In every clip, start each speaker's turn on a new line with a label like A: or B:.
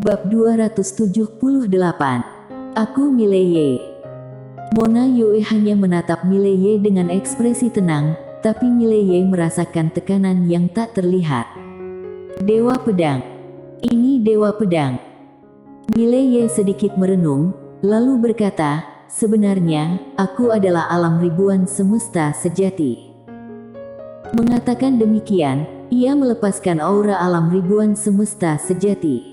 A: Bab 278. Aku Mileye. Mona Yue hanya menatap Mileye dengan ekspresi tenang, tapi Mileye merasakan tekanan yang tak terlihat. Dewa Pedang. Ini Dewa Pedang. Mileye sedikit merenung, lalu berkata, sebenarnya, aku adalah alam ribuan semesta sejati. Mengatakan demikian, ia melepaskan aura alam ribuan semesta sejati.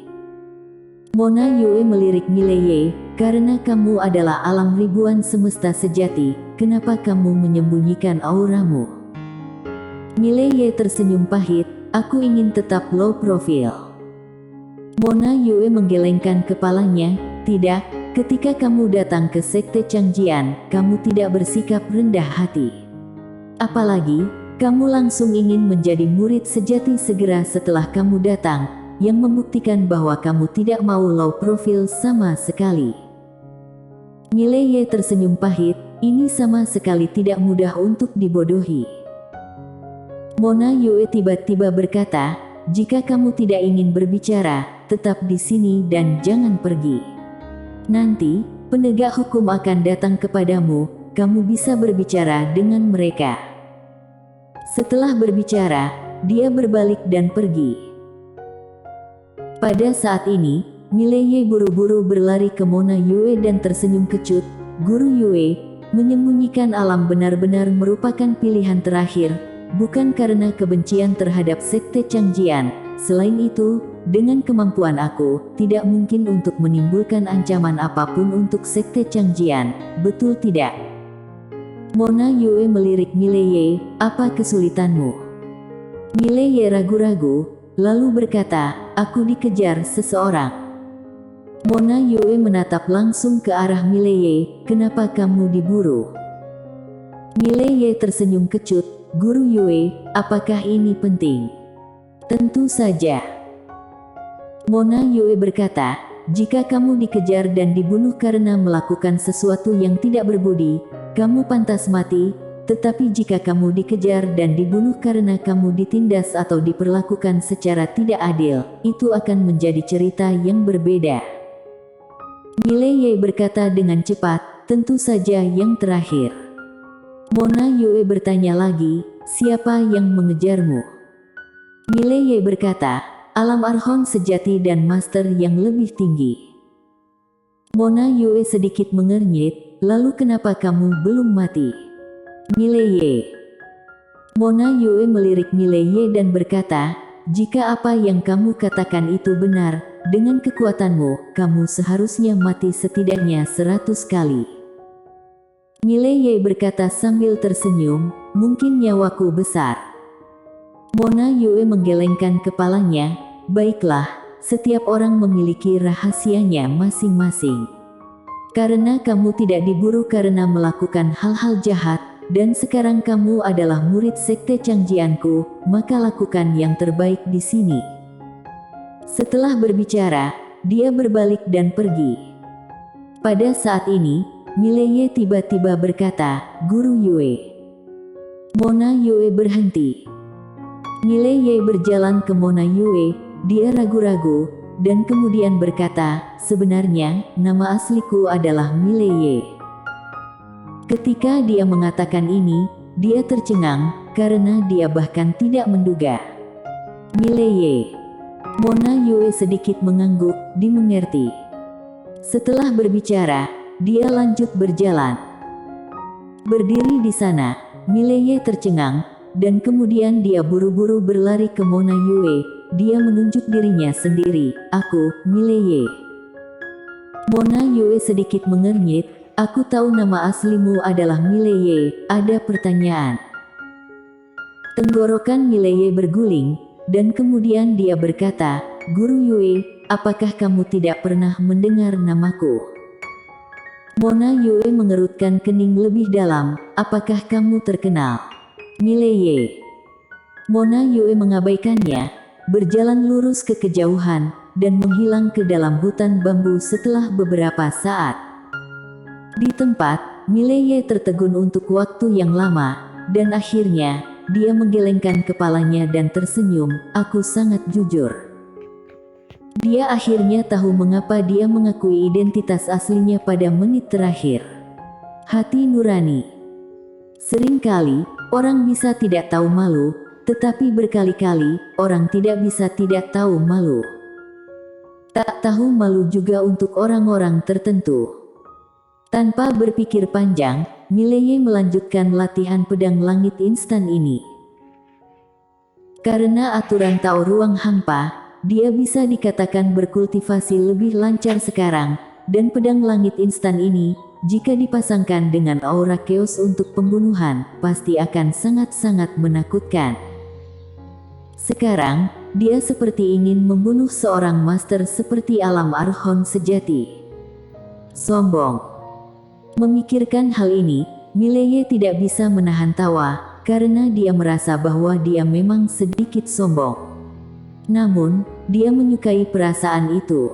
A: Mona Yue melirik Mileye, karena kamu adalah alam ribuan semesta sejati, kenapa kamu menyembunyikan auramu? Mileye tersenyum pahit, aku ingin tetap low profile. Mona Yue menggelengkan kepalanya, tidak, ketika kamu datang ke Sekte Changjian, kamu tidak bersikap rendah hati. Apalagi, kamu langsung ingin menjadi murid sejati segera setelah kamu datang, yang membuktikan bahwa kamu tidak mau low profile sama sekali. Mileye tersenyum pahit, ini sama sekali tidak mudah untuk dibodohi. Mona Yue tiba-tiba berkata, jika kamu tidak ingin berbicara, tetap di sini dan jangan pergi. Nanti, penegak hukum akan datang kepadamu, kamu bisa berbicara dengan mereka. Setelah berbicara, dia berbalik dan pergi. Pada saat ini, Mileye buru-buru berlari ke Mona Yue dan tersenyum kecut. Guru Yue, menyembunyikan alam benar-benar merupakan pilihan terakhir, bukan karena kebencian terhadap Sekte Changjian. Selain itu, dengan kemampuan aku, tidak mungkin untuk menimbulkan ancaman apapun untuk Sekte Changjian, betul tidak? Mona Yue melirik Mileye, apa kesulitanmu? Mileye ragu-ragu, lalu berkata, aku dikejar seseorang. Mona Yue menatap langsung ke arah Mileye, kenapa kamu diburu? Mileye tersenyum kecut, Guru Yue, apakah ini penting? Tentu saja. Mona Yue berkata, jika kamu dikejar dan dibunuh karena melakukan sesuatu yang tidak berbudi, kamu pantas mati. Tetapi jika kamu dikejar dan dibunuh karena kamu ditindas atau diperlakukan secara tidak adil, itu akan menjadi cerita yang berbeda. Mileye berkata dengan cepat, tentu saja yang terakhir. Mona Yue bertanya lagi, siapa yang mengejarmu? Mileye berkata, alam Arhon sejati dan master yang lebih tinggi. Mona Yue sedikit mengernyit, lalu kenapa kamu belum mati? Mileye. Mona Yue melirik Mileye dan berkata, jika apa yang kamu katakan itu benar, dengan kekuatanmu, kamu seharusnya mati setidaknya 100 kali. Mileye berkata sambil tersenyum, mungkin nyawaku besar. Mona Yue menggelengkan kepalanya, baiklah, setiap orang memiliki rahasianya masing-masing. Karena kamu tidak diburu karena melakukan hal-hal jahat, dan sekarang kamu adalah murid Sekte Changjianku, maka lakukan yang terbaik di sini. Setelah berbicara, dia berbalik dan pergi. Pada saat ini, Mileye tiba-tiba berkata, Guru Yue. Mona Yue berhenti. Mileye berjalan ke Mona Yue, dia ragu-ragu, dan kemudian berkata, sebenarnya, nama asliku adalah Mileye. Ketika dia mengatakan ini, dia tercengang, karena dia bahkan tidak menduga. Mileye. Mona Yue sedikit mengangguk, dimengerti. Setelah berbicara, dia lanjut berjalan. Berdiri di sana, Mileye tercengang, dan kemudian dia buru-buru berlari ke Mona Yue, dia menunjuk dirinya sendiri, aku, Mileye. Mona Yue sedikit mengernyit, aku tahu nama aslimu adalah Mileye, ada pertanyaan. Tenggorokan Mileye berguling, dan kemudian dia berkata, Guru Yue, apakah kamu tidak pernah mendengar namaku? Mona Yue mengerutkan kening lebih dalam, apakah kamu terkenal? Mileye. Mona Yue mengabaikannya, berjalan lurus ke kejauhan, dan menghilang ke dalam hutan bambu setelah beberapa saat. Di tempat, Mileye tertegun untuk waktu yang lama, dan akhirnya, dia menggelengkan kepalanya dan tersenyum, aku sangat jujur. Dia akhirnya tahu mengapa dia mengakui identitas aslinya pada menit terakhir. Hati nurani. Seringkali, orang bisa tidak tahu malu, tetapi berkali-kali, orang tidak bisa tidak tahu malu. Tak tahu malu juga untuk orang-orang tertentu. Tanpa berpikir panjang, Mileye melanjutkan latihan pedang langit instan ini. Karena aturan tahu ruang hampa, dia bisa dikatakan berkultivasi lebih lancar sekarang, dan pedang langit instan ini, jika dipasangkan dengan aura chaos untuk pembunuhan, pasti akan sangat-sangat menakutkan. Sekarang, dia seperti ingin membunuh seorang master seperti alam Archon sejati. Sombong. Memikirkan hal ini, Mileye tidak bisa menahan tawa, karena dia merasa bahwa dia memang sedikit sombong. Namun, dia menyukai perasaan itu.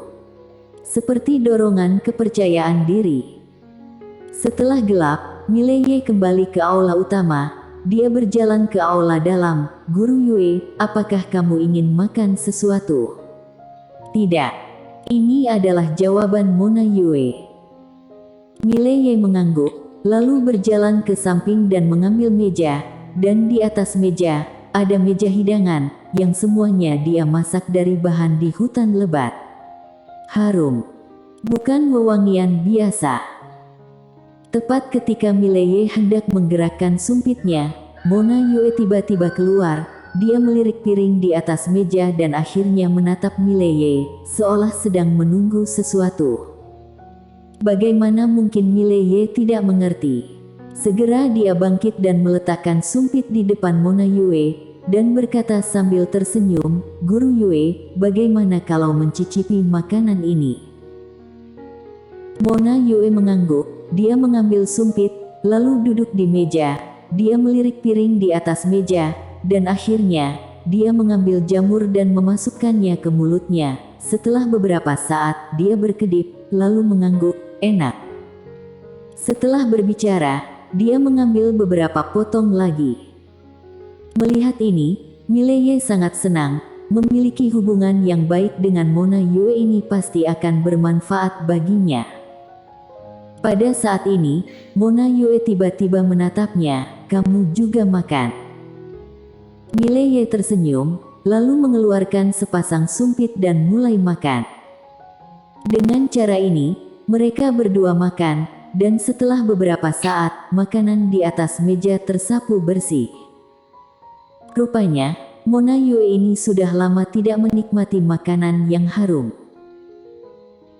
A: Seperti dorongan kepercayaan diri. Setelah gelap, Mileye kembali ke aula utama. Dia berjalan ke aula dalam. Guru Yue, apakah kamu ingin makan sesuatu? Tidak. Ini adalah jawaban Mona Yue. Mileye mengangguk, lalu berjalan ke samping dan mengambil meja, dan di atas meja, ada meja hidangan, yang semuanya dia masak dari bahan di hutan lebat. Harum. Bukan wewangian biasa. Tepat ketika Mileye hendak menggerakkan sumpitnya, Mona Yue tiba-tiba keluar. Dia melirik piring di atas meja dan akhirnya menatap Mileye, seolah sedang menunggu sesuatu. Bagaimana mungkin Mileye tidak mengerti? Segera dia bangkit dan meletakkan sumpit di depan Mona Yue, dan berkata sambil tersenyum, Guru Yue, bagaimana kalau mencicipi makanan ini? Mona Yue mengangguk, dia mengambil sumpit, lalu duduk di meja, dia melirik piring di atas meja, dan akhirnya, dia mengambil jamur dan memasukkannya ke mulutnya. Setelah beberapa saat, dia berkedip, lalu mengangguk, enak. Setelah berbicara, dia mengambil beberapa potong lagi. Melihat ini, Mileye sangat senang. Memiliki hubungan yang baik dengan Mona Yue ini pasti akan bermanfaat baginya. Pada saat ini, Mona Yue tiba-tiba menatapnya, kamu juga makan. Mileye tersenyum, lalu mengeluarkan sepasang sumpit dan mulai makan. Dengan cara ini, mereka berdua makan, dan setelah beberapa saat, makanan di atas meja tersapu bersih. Rupanya, Mona Yue ini sudah lama tidak menikmati makanan yang harum.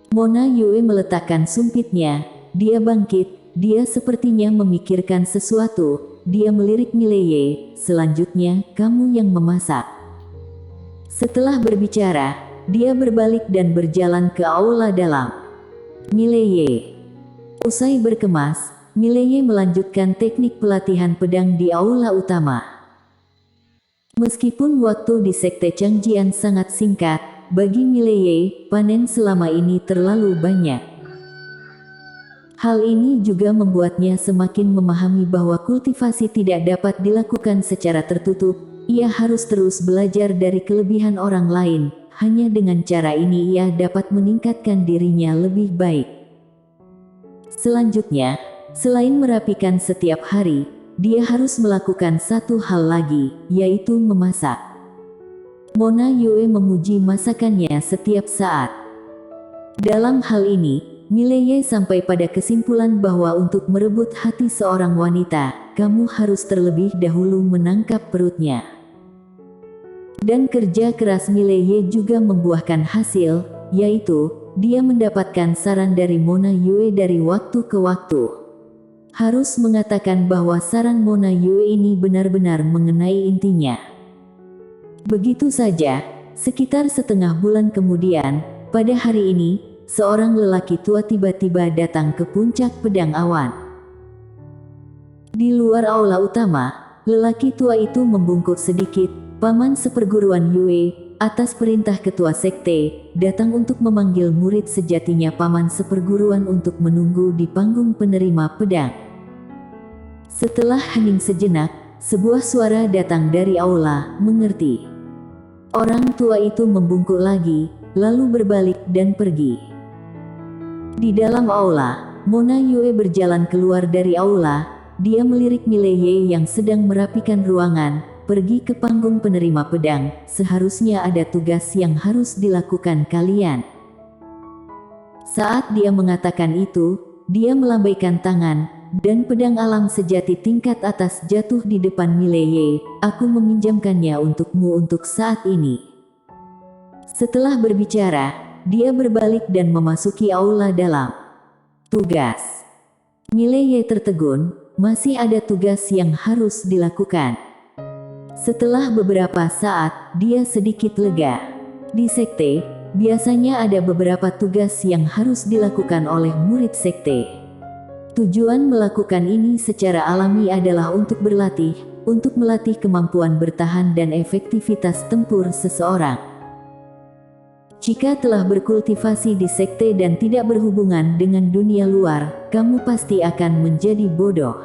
A: Mona Yue meletakkan sumpitnya, dia bangkit, dia sepertinya memikirkan sesuatu, dia melirik Mileye, selanjutnya, kamu yang memasak. Setelah berbicara, dia berbalik dan berjalan ke aula dalam. Mileye. Usai berkemas, Mileye melanjutkan teknik pelatihan pedang di aula utama. Meskipun waktu di Sekte Changjian sangat singkat, bagi Mileye, panen selama ini terlalu banyak. Hal ini juga membuatnya semakin memahami bahwa kultivasi tidak dapat dilakukan secara tertutup. Ia harus terus belajar dari kelebihan orang lain. Hanya dengan cara ini ia dapat meningkatkan dirinya lebih baik. Selanjutnya, selain merapikan setiap hari, dia harus melakukan satu hal lagi, yaitu memasak. Mona Yue memuji masakannya setiap saat. Dalam hal ini, Mileye sampai pada kesimpulan bahwa untuk merebut hati seorang wanita, kamu harus terlebih dahulu menangkap perutnya. Dan kerja keras Mileye juga membuahkan hasil, yaitu, dia mendapatkan saran dari Mona Yue dari waktu ke waktu. Harus mengatakan bahwa saran Mona Yue ini benar-benar mengenai intinya. Begitu saja, sekitar setengah bulan kemudian, pada hari ini, seorang lelaki tua tiba-tiba datang ke puncak pedang awan. Di luar aula utama, lelaki tua itu membungkuk sedikit. Paman seperguruan Yue, atas perintah ketua sekte, datang untuk memanggil murid sejatinya paman seperguruan untuk menunggu di panggung penerima pedang. Setelah hening sejenak, sebuah suara datang dari aula, mengerti. Orang tua itu membungkuk lagi, lalu berbalik dan pergi. Di dalam aula, Mona Yue berjalan keluar dari aula. Dia melirik Mileye yang sedang merapikan ruangan. Pergi ke panggung penerima pedang, seharusnya ada tugas yang harus dilakukan kalian. Saat dia mengatakan itu, dia melambaikan tangan, dan pedang alam sejati tingkat atas jatuh di depan Mileye. Aku meminjamkannya untukmu untuk saat ini. Setelah berbicara, dia berbalik dan memasuki aula dalam. Tugas. Mileye tertegun, masih ada tugas yang harus dilakukan. Setelah beberapa saat, dia sedikit lega. Di sekte, biasanya ada beberapa tugas yang harus dilakukan oleh murid sekte. Tujuan melakukan ini secara alami adalah untuk berlatih, untuk melatih kemampuan bertahan dan efektivitas tempur seseorang. Jika telah berkultivasi di sekte dan tidak berhubungan dengan dunia luar, kamu pasti akan menjadi bodoh.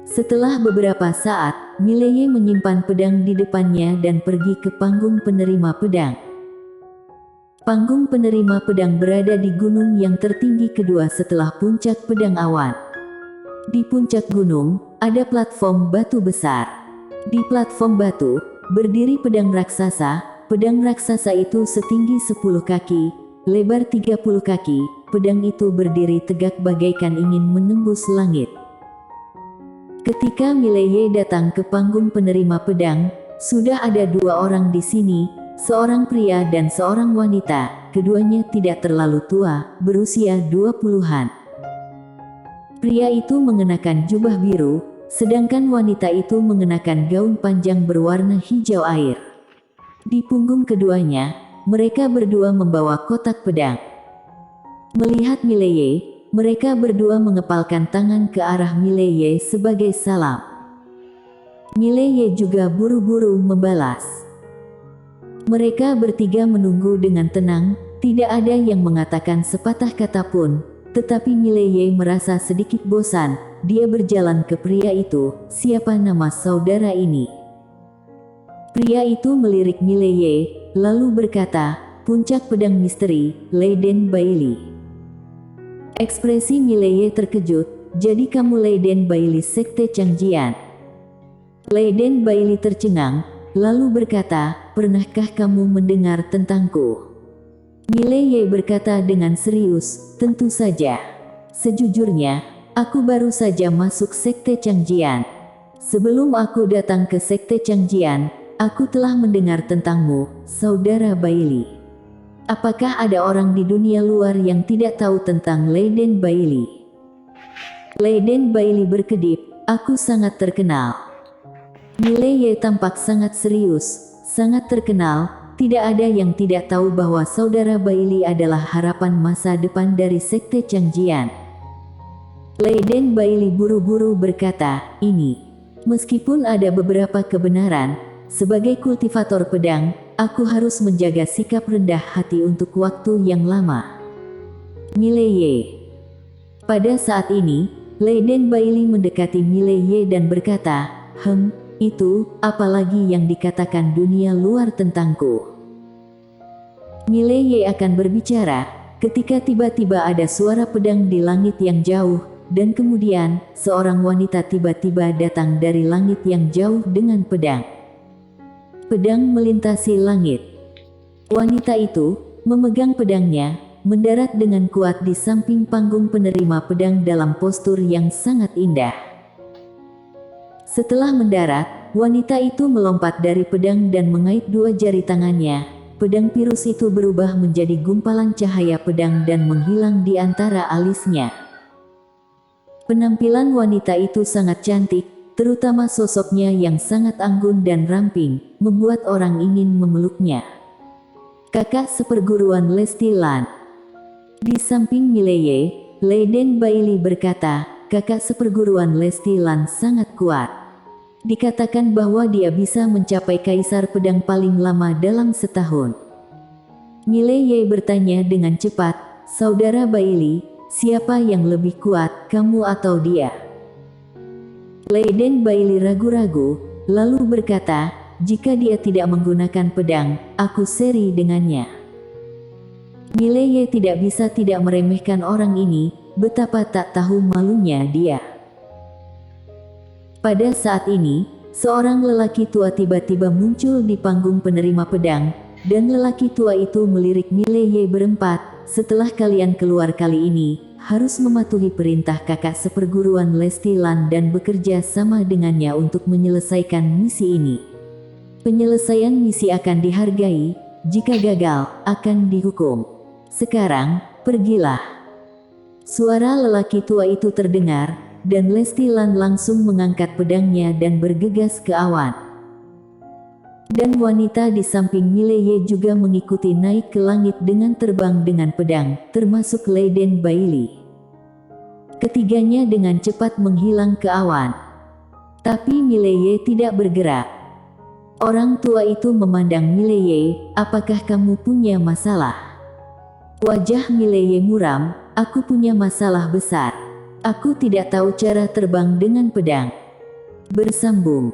A: Setelah beberapa saat, Mileye menyimpan pedang di depannya dan pergi ke panggung penerima pedang. Panggung penerima pedang berada di gunung yang tertinggi kedua setelah puncak pedang awan. Di puncak gunung, ada platform batu besar. Di platform batu, berdiri pedang raksasa. Pedang raksasa itu setinggi 10 kaki, lebar 30 kaki, pedang itu berdiri tegak bagaikan ingin menembus langit. Ketika Mileye datang ke panggung penerima pedang, sudah ada dua orang di sini, seorang pria dan seorang wanita, keduanya tidak terlalu tua, berusia 20-an. Pria itu mengenakan jubah biru, sedangkan wanita itu mengenakan gaun panjang berwarna hijau air. Di punggung keduanya, mereka berdua membawa kotak pedang. Melihat Mileye, mereka berdua mengepalkan tangan ke arah Mileye sebagai salam. Mileye juga buru-buru membalas. Mereka bertiga menunggu dengan tenang, tidak ada yang mengatakan sepatah kata pun, tetapi Mileye merasa sedikit bosan. Dia berjalan ke pria itu, siapa nama saudara ini? Pria itu melirik Mileye, lalu berkata, puncak pedang misteri, Leiden Bailey. Ekspresi Mileye terkejut, jadi kamu Leiden Bailey sekte Changjian. Leiden Bailey tercengang, lalu berkata, pernahkah kamu mendengar tentangku? Mileye berkata dengan serius, tentu saja. Sejujurnya, aku baru saja masuk sekte Changjian. Sebelum aku datang ke sekte Changjian, aku telah mendengar tentangmu, saudara Bailey. Apakah ada orang di dunia luar yang tidak tahu tentang Leiden Bailey? Leiden Bailey berkedip, aku sangat terkenal. Mileye tampak sangat serius, sangat terkenal, tidak ada yang tidak tahu bahwa saudara Bailey adalah harapan masa depan dari sekte Changjian. Leiden Bailey buru-buru berkata, ini. Meskipun ada beberapa kebenaran, sebagai kultivator pedang, aku harus menjaga sikap rendah hati untuk waktu yang lama. Mileye. Pada saat ini, Leiden Bailey mendekati Mileye dan berkata, itu, apalagi yang dikatakan dunia luar tentangku. Mileye akan berbicara, ketika tiba-tiba ada suara pedang di langit yang jauh, dan kemudian, seorang wanita tiba-tiba datang dari langit yang jauh dengan pedang. Pedang melintasi langit. Wanita itu memegang pedangnya, mendarat dengan kuat di samping panggung penerima pedang dalam postur yang sangat indah. Setelah mendarat, wanita itu melompat dari pedang dan mengait dua jari tangannya. Pedang pirus itu berubah menjadi gumpalan cahaya pedang dan menghilang di antara alisnya. Penampilan wanita itu sangat cantik, terutama sosoknya yang sangat anggun dan ramping, membuat orang ingin memeluknya. Kakak seperguruan Lesti Lan. Di samping Mileye, Leiden Bailey berkata, kakak seperguruan Lesti Lan sangat kuat. Dikatakan bahwa dia bisa mencapai kaisar pedang paling lama dalam setahun. Mileye bertanya dengan cepat, saudara Bailey, siapa yang lebih kuat, kamu atau dia? Leiden Bailey ragu-ragu, lalu berkata, jika dia tidak menggunakan pedang, aku seri dengannya. Mileye tidak bisa tidak meremehkan orang ini, betapa tak tahu malunya dia. Pada saat ini, seorang lelaki tua tiba-tiba muncul di panggung penerima pedang, dan lelaki tua itu melirik Mileye berempat, setelah kalian keluar kali ini, harus mematuhi perintah kakak seperguruan Lesti Lan dan bekerja sama dengannya untuk menyelesaikan misi ini. Penyelesaian misi akan dihargai, jika gagal, akan dihukum. Sekarang, pergilah. Suara lelaki tua itu terdengar, dan Lesti Lan langsung mengangkat pedangnya dan bergegas ke awan. Dan wanita di samping Mileye juga mengikuti naik ke langit dengan terbang dengan pedang, termasuk Leiden Bailey. Ketiganya dengan cepat menghilang ke awan. Tapi Mileye tidak bergerak. Orang tua itu memandang Mileye, apakah kamu punya masalah? Wajah Mileye muram, aku punya masalah besar. Aku tidak tahu cara terbang dengan pedang. Bersambung.